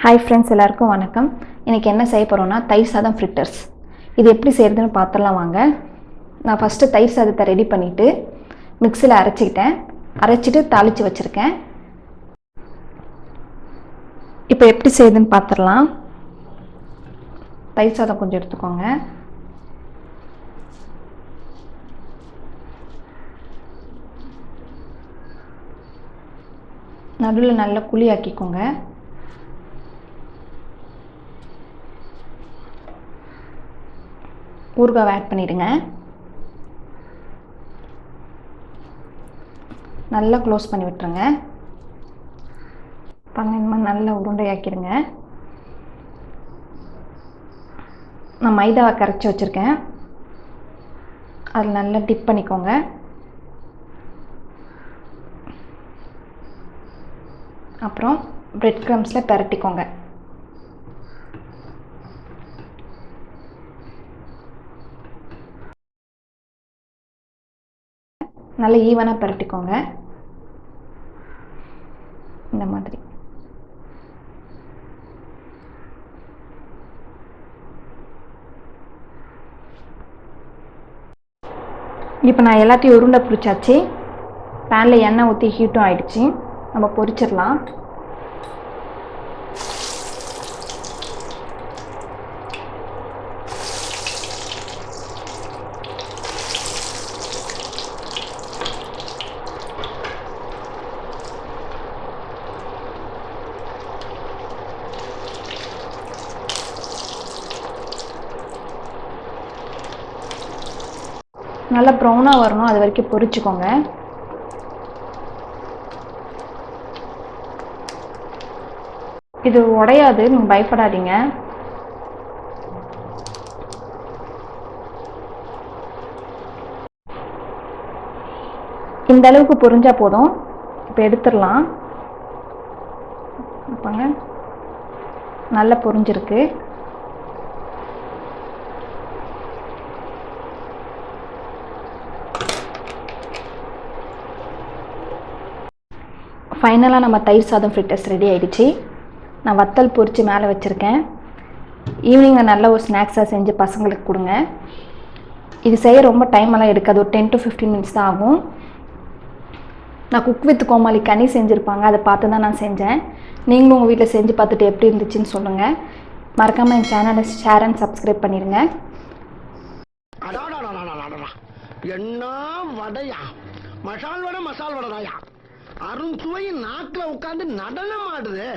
Hi friends, எல்லாருக்கும் வணக்கம். இன்னைக்கு என்ன செய்ய போறோம்னா தயிர் சாதம் ஃப்ரிட்டர்ஸ். இது எப்படி செய்யறதுன்னு பார்த்தறலாம் வாங்க. நான் ஃபர்ஸ்ட் தயிர் சாதத்தை ரெடி பண்ணிட்டு மிக்ஸில அரைச்சிட்டேன். அரைச்சிட்டு தாளிச்சு வச்சிருக்கேன். இப்போ எப்படி செய்யறதுன்னு பார்த்தறலாம். தயிர் சாதம் கொஞ்சம் எடுத்துக்கோங்க. நடுவில் நல்லா குழி ஆக்கிக்கோங்க. ஊறுகாய் ஆட் பண்ணிடுங்க. நல்லா க்ளோஸ் பண்ணி விட்டுருங்க. நல்லா உருண்டையாக்கிடுங்க. நான் மைதாவை கரைச்சி வச்சுருக்கேன். அதில் நல்லா டிப் பண்ணிக்கோங்க. அப்புறம் பிரெட் க்ரம்ஸில் பரட்டிக்கோங்க. நல்லா ஈவனாக பரட்டிக்கோங்க. இந்த மாதிரி இப்போ நான் எல்லாத்தையும் உருண்டை பிடிச்சாச்சு. பேனில் எண்ணெய் ஊற்றி ஹீட்டும் ஆயிடுச்சு. நம்ம பொரிச்சிடலாம். நல்லா ப்ரௌனாக வரணும், அது வரைக்கும் பொரிச்சுக்கோங்க. இது உடையாது, நீங்கள் பயப்படாதீங்க. இந்த அளவுக்கு பொரிஞ்சா போதும். இப்போ எடுத்துடலாம். பாருங்க, நல்லா பொரிஞ்சிருக்கு. ஃபைனலாக நம்ம தயிர் சாதம் ஃப்ரிட்டர்ஸ் ரெடி ஆகிடுச்சு. நான் வத்தல் பொரித்து மேலே வச்சுருக்கேன். ஈவினிங்கில் நல்ல ஒரு ஸ்நாக்ஸாக செஞ்சு பசங்களுக்கு கொடுங்க. இது செய்ய ரொம்ப டைமெல்லாம் எடுக்காது, ஒரு 10 to 15 minutes தான் ஆகும். நான் குக் வித் கோமாளி கனி செஞ்சுருப்பாங்க, அதை பார்த்து தான் நான் செஞ்சேன். நீங்களும் உங்கள் வீட்டில் செஞ்சு பார்த்துட்டு எப்படி இருந்துச்சுன்னு சொல்லுங்கள். மறக்காமல் என் சேனலை ஷேர் அண்ட் சப்ஸ்கிரைப் பண்ணிடுங்க. என்ன வடையா, மசால் வடை மசால் வடையா, அருண் சுவை நாக்கில் உட்காந்து நடனம் ஆடுது.